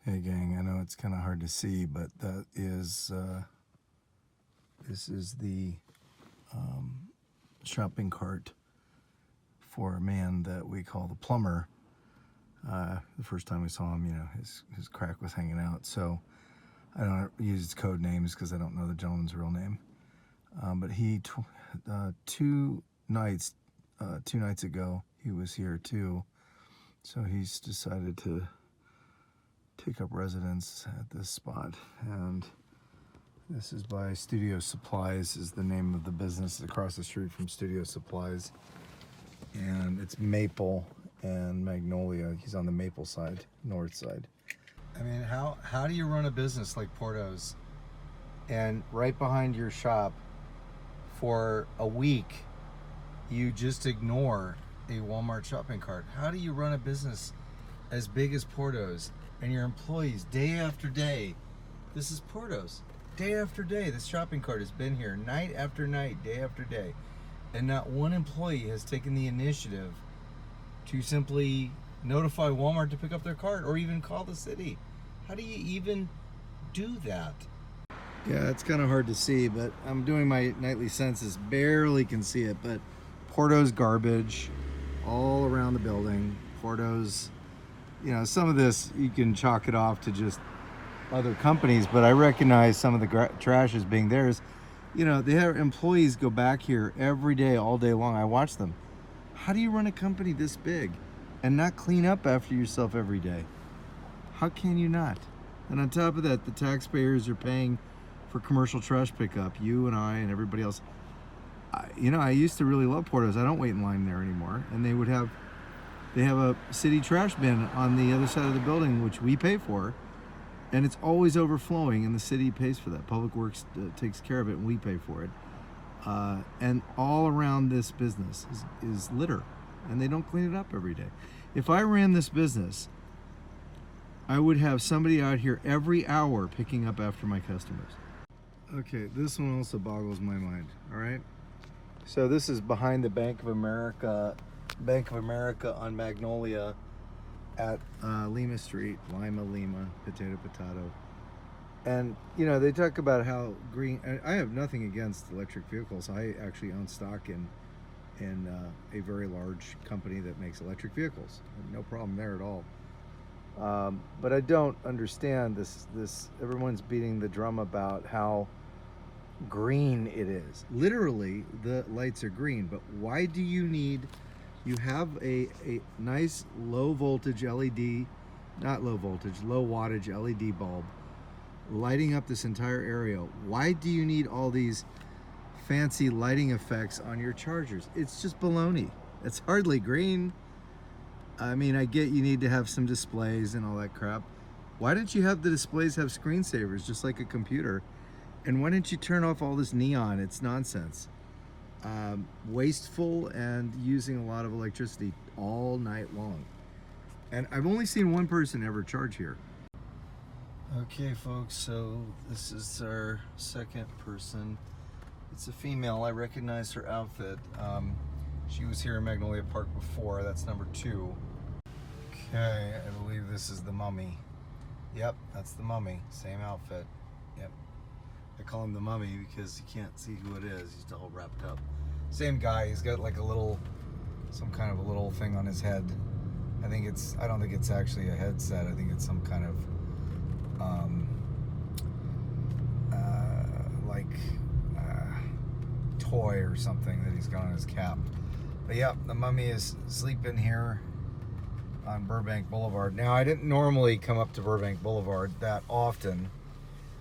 Hey gang, I know it's kind of hard to see, but that is this is the shopping cart for a man that we call the plumber. The first time we saw him, you know, his crack was hanging out, so I don't use his code names because I don't know the gentleman's real name. But he two nights ago he was here too, so he's decided to take up residence at this spot. And this is by Studio Supplies, is the name of the business. It's across the street from Studio Supplies, and it's Maple and Magnolia. He's on the Maple side, north side. I mean, how do you run a business like Porto's, and right behind your shop for a week you just ignore a Walmart shopping cart? How do you run a business as big as Porto's and your employees day after day? This is Porto's. Day after day, this shopping cart has been here night after night, day after day, and not one employee has taken the initiative to simply notify Walmart to pick up their cart or even call the city. How do you even do that? Yeah, it's kind of hard to see, but I'm doing my nightly census. Barely can see it, but Porto's garbage all around the building. Porto's, you know, some of this you can chalk it off to just other companies, but I recognize some of the trash as being theirs. You know, they have employees go back here every day, all day long. I watch them. How do you run a company this big and not clean up after yourself every day? How can you not? And on top of that, the taxpayers are paying for commercial trash pickup. You and I and everybody else. You know, I used to really love Porto's. I don't wait in line there anymore. And they have a city trash bin on the other side of the building, which we pay for, and it's always overflowing, and the city pays for that. Public Works takes care of it, and we pay for it. And all around this business is litter, and they don't clean it up every day. If I ran this business, I would have somebody out here every hour picking up after my customers. Okay, this one also boggles my mind, all right? So this is behind the Bank of America on Magnolia at Lima Street, Lima, potato. And, you know, they talk about how green, I have nothing against electric vehicles. I actually own stock in a very large company that makes electric vehicles. No problem there at all. But I don't understand this, everyone's beating the drum about how green it is. Literally, the lights are green, but why do you need, you have a nice low voltage LED, not low voltage, low wattage LED bulb lighting up this entire area. Why do you need all these fancy lighting effects on your chargers? It's just baloney. It's hardly green. I mean, I get you need to have some displays and all that crap. Why don't you have the displays have screensavers just like a computer? And why don't you turn off all this neon? It's nonsense. Wasteful and using a lot of electricity all night long. And I've only seen one person ever charge here. Okay, folks, so this is our second person. It's a female. I recognize her outfit. She was here in Magnolia Park before. That's number 2. Okay, I believe this is the mummy. Yep, that's the mummy. Same outfit. Yep. I call him the mummy because you can't see who it is. He's all wrapped up. Same guy. He's got like a little, some kind of a little thing on his head. I don't think it's actually a headset. I think it's some kind of toy or something that he's got on his cap. But yeah, the mummy is sleeping here on Burbank Boulevard. Now, I didn't normally come up to Burbank Boulevard that often.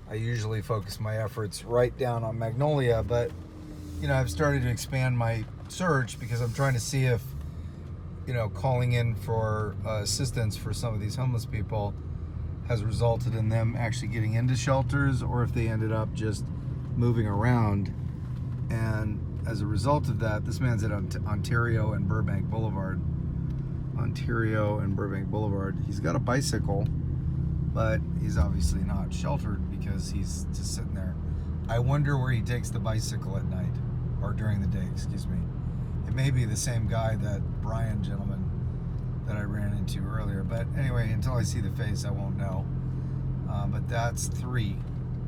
I usually focus my efforts right down on Magnolia, but you know, I've started to expand my search because I'm trying to see if, you know, calling in for assistance for some of these homeless people has resulted in them actually getting into shelters, or if they ended up just moving around. And as a result of that, this man's at Ontario and Burbank Boulevard. He's got a bicycle, but he's obviously not sheltered because he's just sitting there. I wonder where he takes the bicycle at night, or during the day, excuse me. It may be the same guy, that Brian gentleman that I ran into earlier. But anyway, until I see the face, I won't know. That's 3.